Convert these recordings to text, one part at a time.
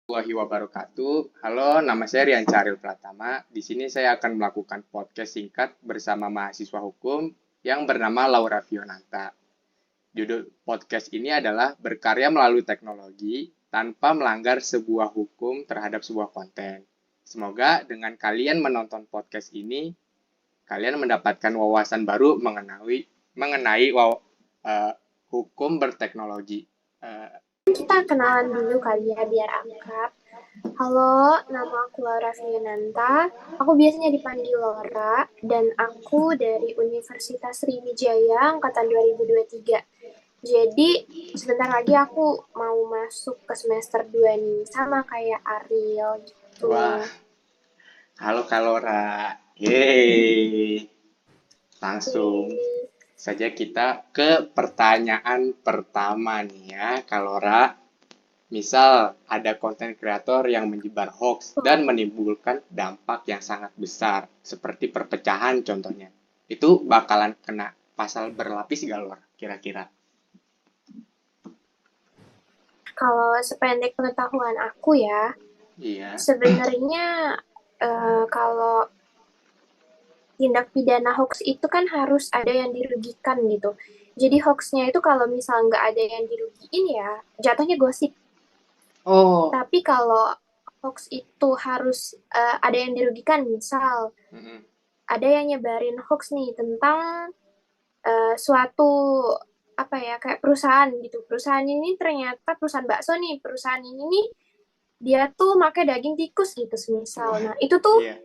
Warahmatullahi wabarakatuh. Halo, nama saya Rian Charil Pratama. Di sini saya akan melakukan podcast singkat bersama mahasiswa hukum yang bernama Laura Fionanta. Judul podcast ini adalah berkarya melalui teknologi tanpa melanggar sebuah hukum terhadap sebuah konten. Semoga dengan kalian menonton podcast ini, kalian mendapatkan wawasan baru mengenai hukum berteknologi. Kita kenalan dulu kali ya biar akrab. Halo, nama aku Laura Fiananta. Aku biasanya dipanggil Laura dan aku dari Universitas Sriwijaya angkatan 2023. Jadi sebentar lagi aku mau masuk ke semester 2 nih, sama kayak Ariel gitu. Wah, halo Kak Laura. Yeay. Langsung saja kita ke pertanyaan pertama nih ya, Kak Laura. Misal ada konten kreator yang menyebar hoax dan menimbulkan dampak yang sangat besar, seperti perpecahan contohnya. Itu bakalan kena pasal berlapis gak Laura, kira-kira? Kalau sependek pengetahuan aku ya, Iya. sebenarnya kalau tindak pidana hoax itu kan harus ada yang dirugikan gitu. Jadi hoaxnya itu kalau misal nggak ada yang dirugiin ya jatuhnya gosip. Oh. Tapi kalau hoax itu harus ada yang dirugikan, misal Mm-mm. ada yang nyebarin hoax nih tentang suatu apa ya kayak perusahaan gitu. Perusahaan ini ternyata perusahaan bakso nih. Perusahaan ini nih dia tuh pakai daging tikus gitu semisal. Wah, Nah, iya.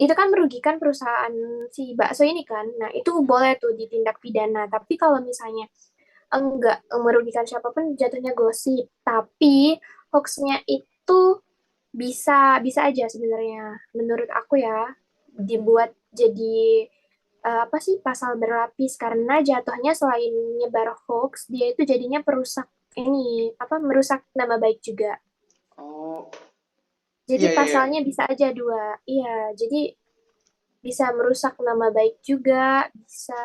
itu kan merugikan perusahaan si bakso ini kan. Nah, itu boleh tuh ditindak pidana. Tapi kalau misalnya enggak merugikan siapapun jatuhnya gosip. Tapi hoaxnya itu bisa bisa aja sebenarnya menurut aku ya dibuat jadi apa sih pasal berlapis karena jatuhnya selain nyebar hoax dia itu jadinya perusak ini apa merusak nama baik juga. Oh, Jadi iya, iya, iya. pasalnya bisa aja dua. Iya, jadi bisa merusak nama baik juga, bisa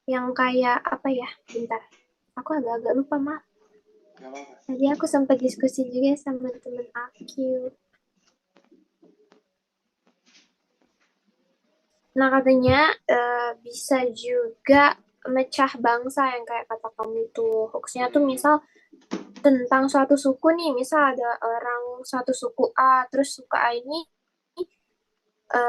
yang kayak apa ya? Bentar, aku agak-agak lupa mah. Gak apa-apa. Tadi aku sempat diskusi juga sama temen aku. Nah, katanya bisa juga mecah bangsa yang kayak kata kamu tuh. Hoaxnya tuh Hmm. misal tentang suatu suku nih, misal ada orang suatu suku A, terus suku A ini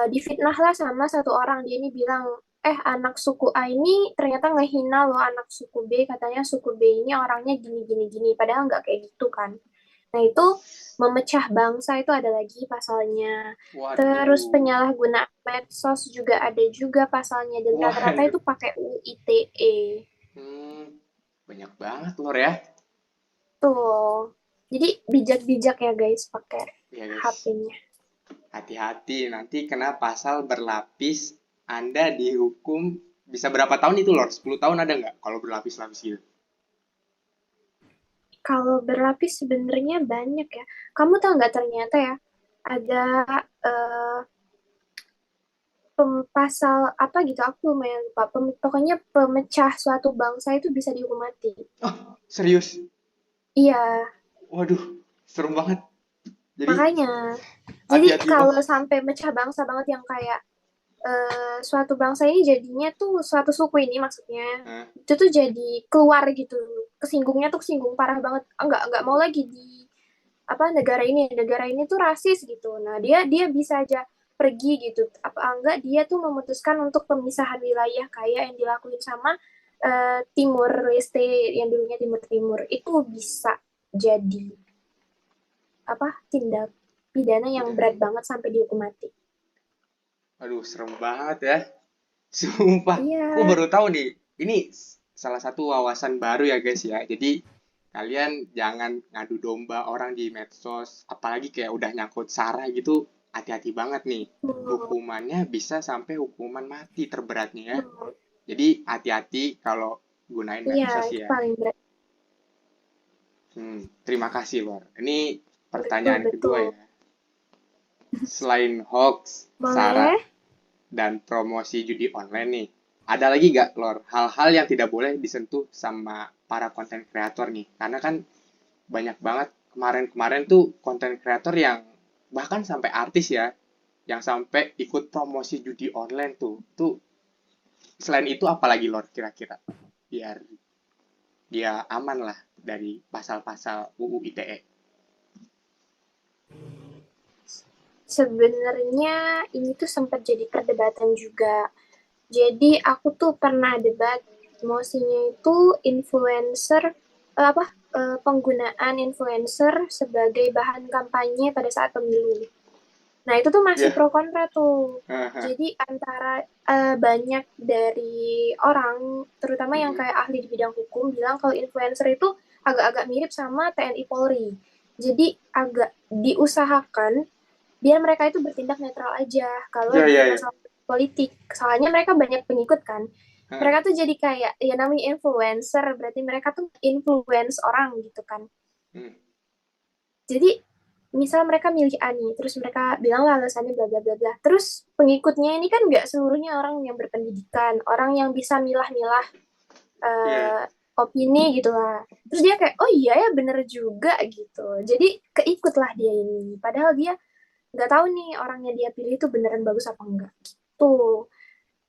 difitnah lah sama satu orang. Dia ini bilang, anak suku A ini ternyata ngehina loh anak suku B, katanya suku B ini orangnya gini, gini, gini. Padahal nggak kayak gitu kan. Nah, itu memecah bangsa itu ada lagi pasalnya. Terus Waduh. penyalahgunaan medsos juga ada juga pasalnya dan rata-rata Waduh. itu pakai UU ITE. Hmm, banyak banget Lor ya. Tuh. Jadi bijak-bijak ya guys pakai Ya guys, HP-nya. hati-hati nanti kena pasal berlapis. Anda dihukum bisa berapa tahun itu Lor? 10 tahun ada nggak kalau berlapis-lapis gitu? Kalau berlapis sebenarnya banyak ya. Kamu tahu nggak ternyata ya ada eh, pasal apa gitu aku lumayan lupa. Pokoknya pemecah suatu bangsa itu bisa dihukum mati. Oh, serius? Iya, Waduh, serem banget. Jadi makanya. Jadi hati-hati bang. kalau sampai mecah bangsa banget yang kayak suatu bangsa ini jadinya tuh suatu suku ini maksudnya Hah? itu tuh jadi keluar gitu, kesinggungnya tuh kesinggung parah banget. Enggak mau lagi di apa negara ini tuh rasis gitu. Nah, dia bisa aja pergi gitu. Apa enggak dia tuh memutuskan untuk pemisahan wilayah kayak yang dilakuin sama Timur Leste yang dulunya Timur Timur itu bisa jadi apa tindak pidana yang Pidana. berat banget sampai dihukum mati. Aduh, serem banget ya. Sumpah, Iya. aku baru tahu nih. Ini salah satu wawasan baru ya guys ya. Jadi kalian jangan ngadu domba orang di medsos, apalagi kayak udah nyangkut SARA gitu. Hati-hati banget nih. Hmm, Hukumannya bisa sampai hukuman mati terberatnya ya. hmm. Jadi hati-hati kalau gunain Iya, medsos itu ya. paling berat. Terima kasih, Lor. Ini Betul, pertanyaan kedua betul. ya. Selain hoax, SARA, Boleh? dan promosi judi online nih. Ada lagi gak, Lor, hal-hal yang tidak boleh disentuh sama para konten kreator nih? Karena kan banyak banget kemarin-kemarin tuh konten kreator yang bahkan sampai artis ya, yang sampai ikut promosi judi online tuh selain itu apalagi Lord kira-kira biar dia aman lah dari pasal-pasal UU ITE. Sebenarnya ini tuh sempat jadi perdebatan juga. Jadi aku tuh pernah debat emosinya itu influencer apa penggunaan influencer sebagai bahan kampanye pada saat pemilu. Nah, itu tuh masih Ya. pro kontra tuh. Yeah. Jadi antara banyak dari orang, terutama yang kayak ahli di bidang hukum, bilang kalau influencer itu agak-agak mirip sama TNI Polri. Jadi agak diusahakan biar mereka itu bertindak netral aja kalau Ya, di ya, ya. masalah politik. Soalnya mereka banyak pengikut kan. Mereka tuh jadi kayak, ya namanya influencer, berarti mereka tuh influence orang gitu kan. Jadi misal mereka milih A nih, terus mereka bilang lah alasannya bla bla bla bla. Terus pengikutnya ini kan nggak seluruhnya orang yang berpendidikan, orang yang bisa milah-milah Iya. uh, opini gitu lah. Terus dia kayak, oh iya ya bener juga gitu. Jadi keikutlah dia ini. Padahal dia nggak tahu nih orangnya dia pilih itu beneran bagus apa enggak. Tuh.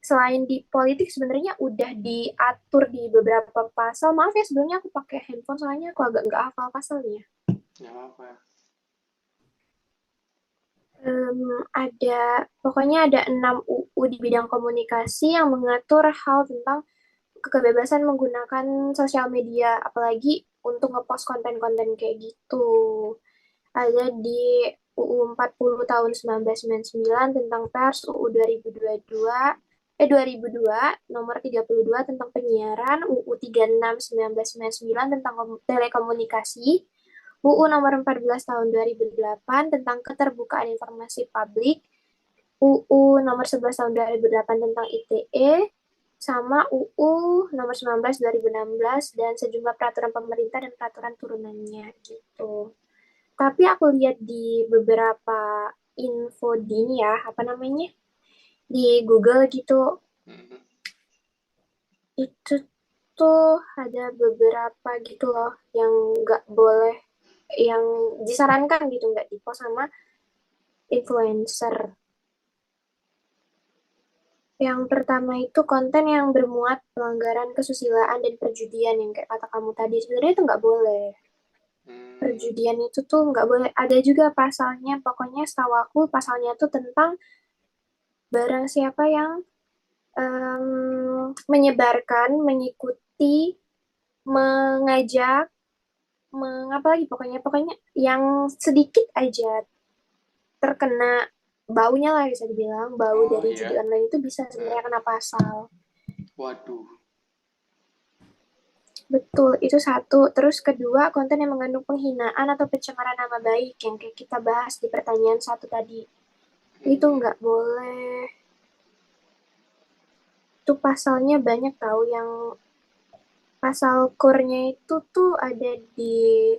Selain di politik sebenarnya udah diatur di beberapa pasal. Maaf ya sebelumnya aku pakai handphone soalnya aku agak nggak hafal pasalnya. Nggak apa-apa. Ada pokoknya ada 6 UU di bidang komunikasi yang mengatur hal tentang kebebasan menggunakan sosial media, apalagi untuk ngepost konten-konten kayak gitu. Ada di UU 40 tahun 1999 tentang pers, UU 2022 2002 nomor 32 tentang penyiaran, UU 36 1999 tentang telekomunikasi, UU nomor 14 tahun 2008 tentang keterbukaan informasi publik, UU nomor 11 tahun 2008 tentang ITE, sama UU nomor 19 2016 dan sejumlah peraturan pemerintah dan peraturan turunannya gitu. Tapi aku lihat di beberapa info di ini ya, apa namanya? Di Google gitu, itu tuh ada beberapa gitu loh yang nggak boleh, yang disarankan gitu nggak di-post sama influencer. Yang pertama itu konten yang bermuat pelanggaran kesusilaan dan perjudian yang kayak kata kamu tadi. Sebenarnya itu nggak boleh. Perjudian itu tuh nggak boleh. Ada juga pasalnya, pokoknya setahu aku pasalnya tuh tentang barang siapa yang menyebarkan, mengikuti, mengajak, mengapa lagi pokoknya pokoknya yang sedikit aja terkena baunya lah bisa dibilang bau Oh dari judi iya. online itu bisa sebenarnya kena pasal. Waduh. Betul, itu satu. Terus kedua, konten yang mengandung penghinaan atau pencemaran nama baik yang kayak kita bahas di pertanyaan satu tadi. Itu nggak boleh. Itu pasalnya banyak tahu yang pasal core-nya itu tuh ada di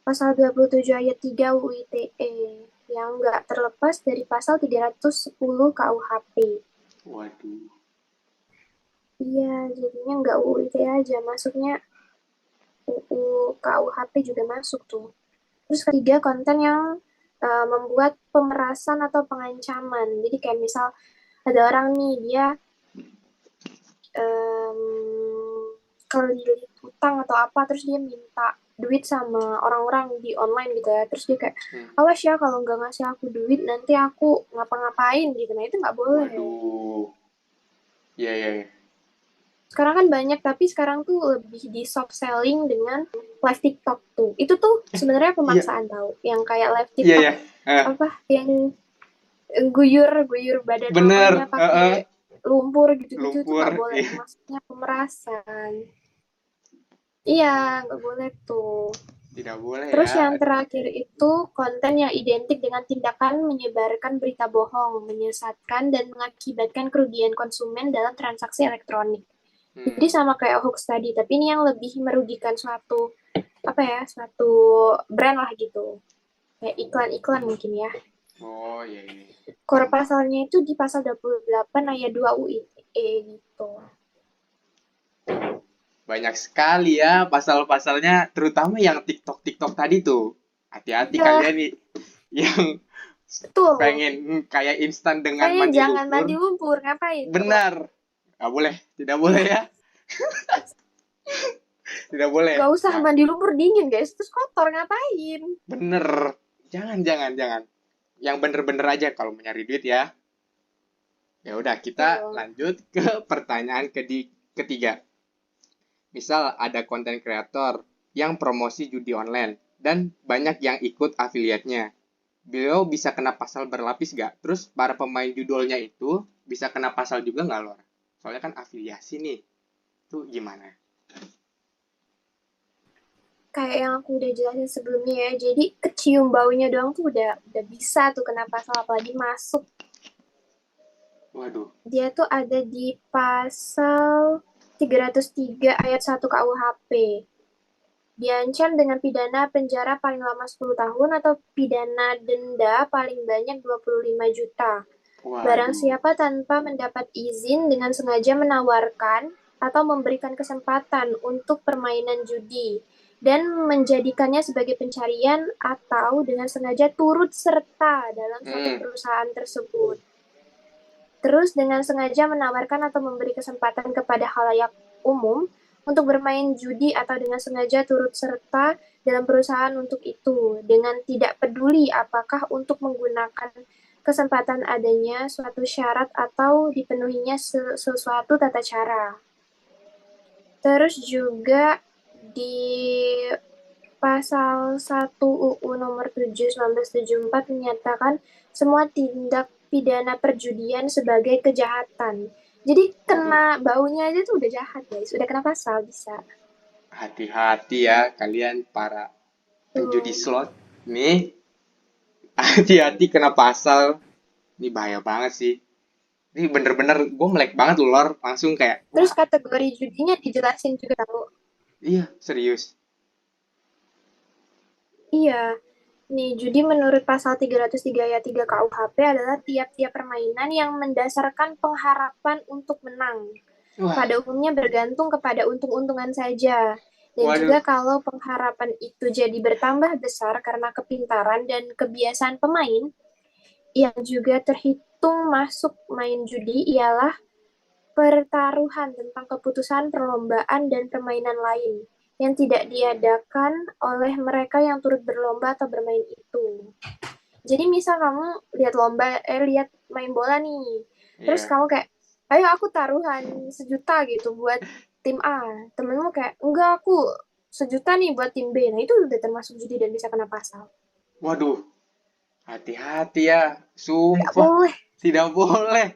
pasal 27 ayat 3 UU ITE yang nggak terlepas dari pasal 310 KUHP. Waduh. Iya, jadinya nggak UU ITE aja, masuknya UU KUHP juga masuk tuh. Terus ketiga, konten yang membuat pemerasan atau pengancaman. Jadi kayak misal ada orang nih, dia um, kelilit utang atau apa, terus dia minta duit sama orang-orang di online gitu ya. Terus dia kayak, awas ya kalau nggak ngasih aku duit, nanti aku ngapa-ngapain gitu. Nah itu nggak boleh. Waduh. Ya, ya, ya. Sekarang kan banyak, tapi sekarang tuh lebih di soft selling dengan live TikTok tuh. Itu tuh sebenarnya Iya. pemaksaan tahu. Yang kayak live Iya, TikTok ya. apa yang guyur badan mamanya Bener. pakai lumpur gitu-gitu itu Lumpur. nggak boleh, Iya. maksudnya pemerasan. Iya, nggak boleh tuh. Tidak boleh Terus ya. yang terakhir itu konten yang identik dengan tindakan menyebarkan berita bohong, menyesatkan, dan mengakibatkan kerugian konsumen dalam transaksi elektronik. Jadi sama kayak hoax tadi, tapi ini yang lebih merugikan suatu apa ya, suatu brand lah gitu. Kayak iklan-iklan mungkin ya. Oh iya, iya. Core Paham, paham. pasalnya itu di pasal 28 ayat 2 UITE gitu. banyak sekali ya pasal-pasalnya, terutama yang TikTok-TikTok tadi tuh. Hati-hati Iya, kalian nih yang betul. pengen kayak instan dengan Makanya mandi jangan lumpur. mandi lumpur, ngapain? Coba. Benar. Nggak boleh, tidak boleh Iya, ya, tidak boleh. nggak usah Nah, mandi lumpur dingin, guys. Terus kotor, ngapain? bener. Jangan, jangan, jangan. Yang bener-bener aja kalau mau nyari duit ya. Ya udah, kita Betul. lanjut ke pertanyaan ketiga. Misal ada konten kreator yang promosi judi online dan banyak yang ikut afiliatnya. Beliau bisa kena pasal berlapis gak? Terus para pemain judulnya itu bisa kena pasal juga nggak, Lor? Soalnya kan afiliasi nih. Itu gimana? Kayak yang aku udah jelasin sebelumnya ya. Jadi kecium baunya doang tuh udah bisa tuh kena pasal, apalagi masuk. Waduh. Dia tuh ada di pasal 303 ayat 1 KUHP. Diancam dengan pidana penjara paling lama 10 tahun atau pidana denda paling banyak 25 juta. Barang Waduh. siapa tanpa mendapat izin dengan sengaja menawarkan atau memberikan kesempatan untuk permainan judi dan menjadikannya sebagai pencarian atau dengan sengaja turut serta dalam suatu Hmm. perusahaan tersebut. Terus dengan sengaja menawarkan atau memberi kesempatan kepada khalayak umum untuk bermain judi atau dengan sengaja turut serta dalam perusahaan untuk itu dengan tidak peduli apakah untuk menggunakan kesempatan adanya suatu syarat atau dipenuhinya sesuatu tata cara. Terus juga di Pasal 1 UU nomor 7 1974 menyatakan semua tindak pidana perjudian sebagai kejahatan. Jadi Waduh. kena baunya aja tuh udah jahat, guys. Udah kena pasal bisa. Hati-hati ya kalian para penjudi Tuh. slot. Nih, hati-hati kena pasal. Ini bahaya banget sih. Ini bener-bener gue melek banget loh, Lor. Langsung kayak, Terus wah, kategori judinya dijelasin juga tahu. iya, serius. Iya. Nih, judi menurut pasal 303 ayat 3 KUHP adalah tiap-tiap permainan yang mendasarkan pengharapan untuk menang. Wah, Pada umumnya bergantung kepada untung-untungan saja. Dan waduh. juga kalau pengharapan itu jadi bertambah besar karena kepintaran dan kebiasaan pemain, yang juga terhitung masuk main judi ialah pertaruhan tentang keputusan perlombaan dan permainan lain yang tidak diadakan oleh mereka yang turut berlomba atau bermain itu. Jadi misal kamu lihat main bola nih, terus Iya. kamu kayak, ayo aku taruhan 1 juta gitu buat tim A. Temenmu kayak, enggak aku 1 juta nih buat tim B. Nah itu udah termasuk judi dan bisa kena pasal. Waduh, hati-hati ya. Nggak Sumpah, boleh. tidak boleh.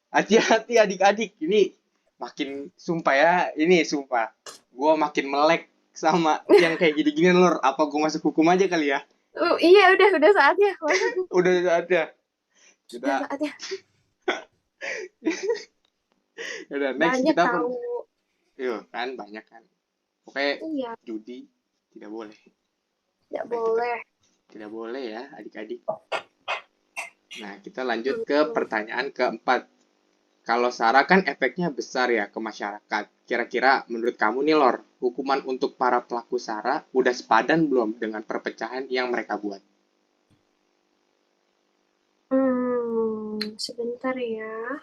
Hati-hati adik-adik. Ini makin sumpah ya. Ini sumpah. Gue makin melek sama yang kayak gini-gini, Lor. Apa gue masuk hukum aja kali ya? Iya udah saatnya masuk. Udah ada. Udah Kita, saatnya. udah next Banyak kita tahu. yuk kan banyak kan. Oke, Iya, judi tidak boleh. nggak Oke, kita boleh. tidak boleh ya adik-adik. Nah, kita lanjut ke Hmm. pertanyaan keempat. Kalau SARA kan efeknya besar ya ke masyarakat. Kira-kira menurut kamu nih, Lor, hukuman untuk para pelaku SARA udah sepadan belum dengan perpecahan yang mereka buat? Sebentar ya.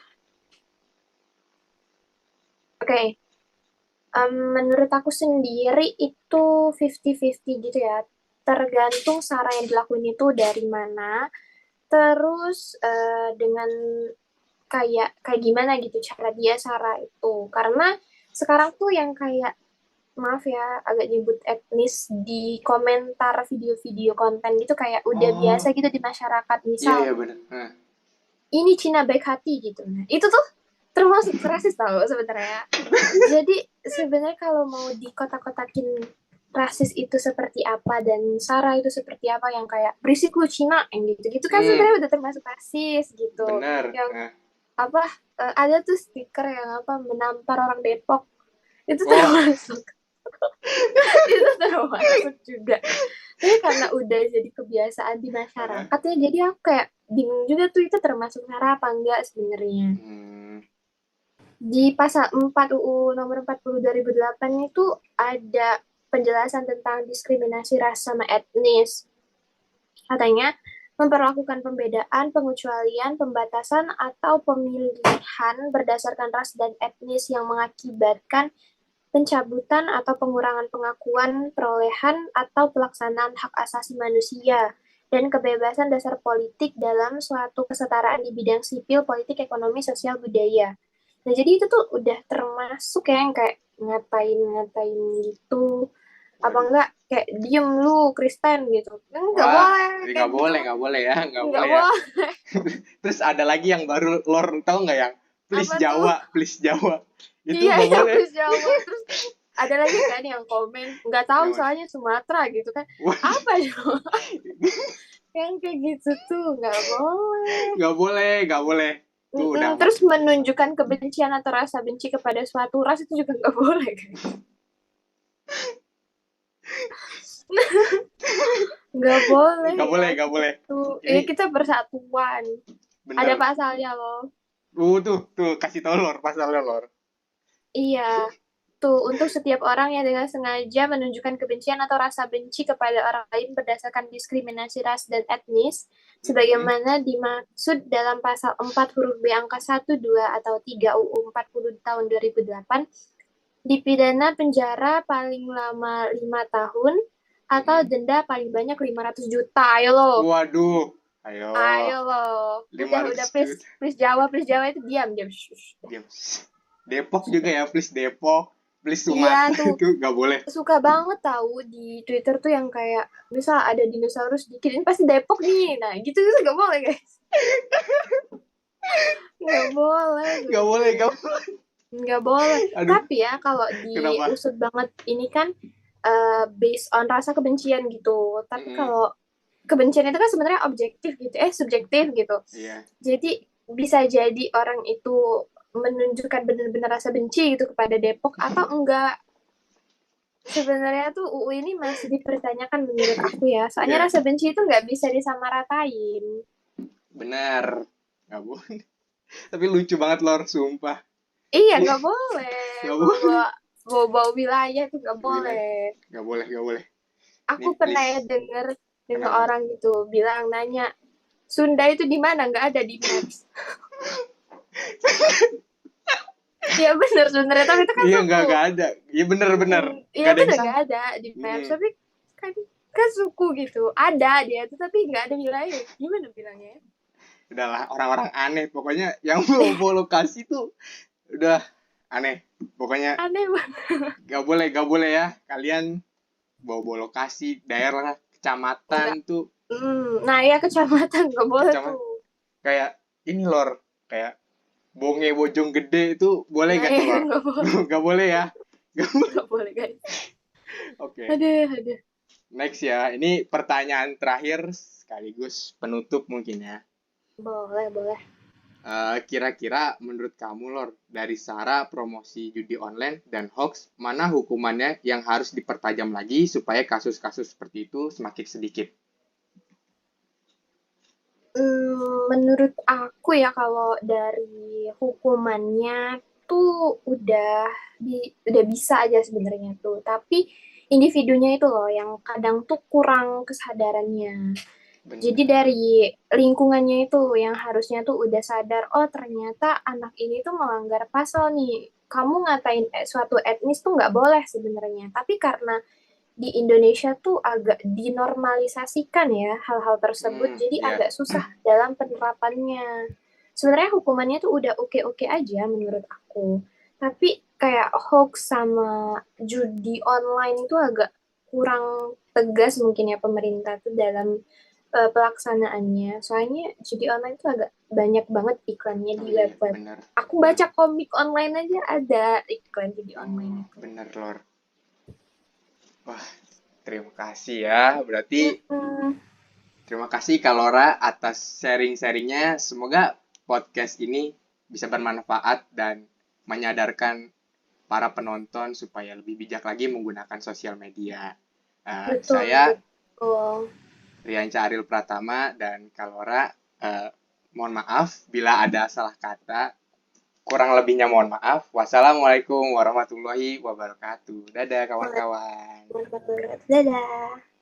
Oke, menurut aku sendiri itu 50-50 gitu ya. Tergantung cara yang dilakuin itu dari mana, terus dengan kayak kayak gimana gitu cara dia cara itu. Karena sekarang tuh yang kayak maaf ya agak nyebut etnis di komentar video-video konten gitu kayak udah biasa Oh, gitu di masyarakat. iya Misal iya bener. Nah, ini Cina baik hati gitu. Nah, itu tuh termasuk rasis tau sebenarnya. Jadi sebenarnya kalau mau dikotak-kotakin rasis itu seperti apa dan Sarah itu seperti apa yang kayak berisik lu Cina yang gitu-gitu kan hmm, sebenarnya udah termasuk rasis gitu. bener. Yang Nah. apa ada tuh stiker yang apa menampar orang Depok itu Oh, termasuk itu termasuk juga. Tapi karena udah jadi kebiasaan di masyarakat ya jadi aku kayak bingung juga tuh itu termasuk Sarah apa enggak sebenarnya. hmm. Di pasal 4 UU nomor 40 2008 itu ada penjelasan tentang diskriminasi ras sama etnis. Katanya, memperlakukan pembedaan, pengecualian, pembatasan, atau pemilihan berdasarkan ras dan etnis yang mengakibatkan pencabutan atau pengurangan pengakuan, perolehan, atau pelaksanaan hak asasi manusia dan kebebasan dasar politik dalam suatu kesetaraan di bidang sipil, politik, ekonomi, sosial, budaya. Nah, jadi itu tuh udah termasuk ya yang kayak ngatain-ngatain gitu. Apa Waduh. enggak kayak diem lu Kristen gitu. Enggak Wah, boleh kayak gitu. nggak boleh ya, nggak Enggak boleh ya. boleh. Terus ada lagi yang baru lor, tahu nggak yang please Apa tuh? Jawa, please Jawa. Itu Iya, nggak iya, boleh. please Jawa. Terus ada lagi kan yang komen, nggak tahu Yang mana? soalnya Sumatera gitu kan. Wah, Apa ya? Yang kayak gitu tuh nggak boleh. nggak boleh, nggak boleh. Tuh udah Terus menunjukkan kebencian atau rasa benci kepada suatu ras itu juga nggak boleh kan. Nggak boleh nggak ya boleh, nggak boleh. gitu. Ini Kita persatuan. Ada bener. pasalnya loh. Tuh kasih tau lor, pasalnya lor. Iya, tuh untuk setiap orang yang dengan sengaja menunjukkan kebencian atau rasa benci kepada orang lain berdasarkan diskriminasi ras dan etnis, Mm-mm. sebagaimana dimaksud dalam pasal 4 huruf B angka 1, 2, atau 3 UU 40 tahun 2008, dipidana penjara paling lama 5 tahun atau Mm-mm. denda paling banyak 500 juta. Ayo loh. Waduh, ayo, Ayo loh. Udah 500 please juta. please Please Jawa itu diam diam. Shh, shh. Diam. Depok juga ya, please Depok, please Iya Sumatera tuh itu nggak boleh. suka banget tahu di Twitter tuh yang kayak misal ada dinosaurus dikit ini pasti Depok nih. Nah, gitu tuh nggak boleh, guys. Nggak boleh Nggak boleh, bener-bener. nggak boleh. Nggak boleh. Aduh, Tapi ya kalau kenapa? diusut banget ini kan based on rasa kebencian gitu. Tapi Mm-mm. kalau kebencian itu kan sebenarnya objektif gitu, subjektif gitu. Iya, Jadi bisa jadi orang itu menunjukkan benar-benar rasa benci gitu kepada Depok atau enggak. Sebenarnya tuh UU ini masih dipertanyakan menurut aku ya. Soalnya iya, rasa benci itu nggak bisa disamaratain. benar. Nggak boleh. Tapi lucu banget lor, sumpah. Iya, nggak boleh. Nggak boleh. Bawa-bawa bawa wilayah itu nggak boleh. Wilayah, nggak boleh, nggak boleh. Ini Aku pernah ya please. denger dengar Kenapa? orang gitu bilang nanya Sunda itu di mana? Nggak ada di Maps. Iya bener sebenarnya tapi itu kan Iya, suku. nggak ada. Iya bener-bener. Iya Nggak ada yang bener salah. nggak ada di Maps Mm. tapi kan kan suku gitu. Ada dia tuh tapi nggak ada wilayah. Gimana bilangnya? Udahlah, orang-orang aneh. Pokoknya yang bawa lokasi tuh udah aneh. Pokoknya Aneh banget. nggak boleh ya. Kalian bawa lokasi, daerah, kecamatan Nggak. tuh, Nah ya kecamatan nggak boleh tuh. kecamatan. Kayak ini lor, kayak Bonge Bojong Gede itu boleh Nah gak ya tuh lor? nggak boleh. Nggak boleh ya. Nggak boleh. Nggak boleh guys. Oke, Aduh, aduh. next ya. Ini pertanyaan terakhir sekaligus penutup mungkin ya. Boleh, boleh. Kira-kira menurut kamu Lor, dari SARA promosi judi online dan hoax, mana hukumannya yang harus dipertajam lagi supaya kasus-kasus seperti itu semakin sedikit? Menurut aku ya kalau dari hukumannya tuh udah bisa aja sebenarnya tuh. Tapi individunya itu loh yang kadang tuh kurang kesadarannya. Jadi Bener. dari lingkungannya itu yang harusnya tuh udah sadar, oh ternyata anak ini tuh melanggar pasal nih. Kamu ngatain suatu etnis tuh nggak boleh sebenarnya. Tapi karena di Indonesia tuh agak dinormalisasikan ya hal-hal tersebut, jadi Ya, agak susah dalam penerapannya. Sebenarnya hukumannya tuh udah oke-oke aja menurut aku. Tapi kayak hoax sama judi online itu agak kurang tegas mungkin ya pemerintah tuh dalam pelaksanaannya. Soalnya judi online tuh agak banyak banget iklannya oh di iya, web-web. bener, Aku bener. baca komik online aja ada iklan judi Oh, online itu. bener Lor. Wah, terima kasih ya. Berarti Mm-mm. terima kasih Kak Lora atas sharing-sharingnya. Semoga podcast ini bisa bermanfaat dan menyadarkan para penonton supaya lebih bijak lagi menggunakan sosial media. Betul, Saya betul. Rian Cahril Pratama dan Kalora. eh, Mohon maaf bila ada salah kata. Kurang lebihnya mohon maaf. Wassalamualaikum warahmatullahi wabarakatuh. Dadah kawan-kawan. Waalaikumsalam warahmatullahi wabarakatuh. Dadah.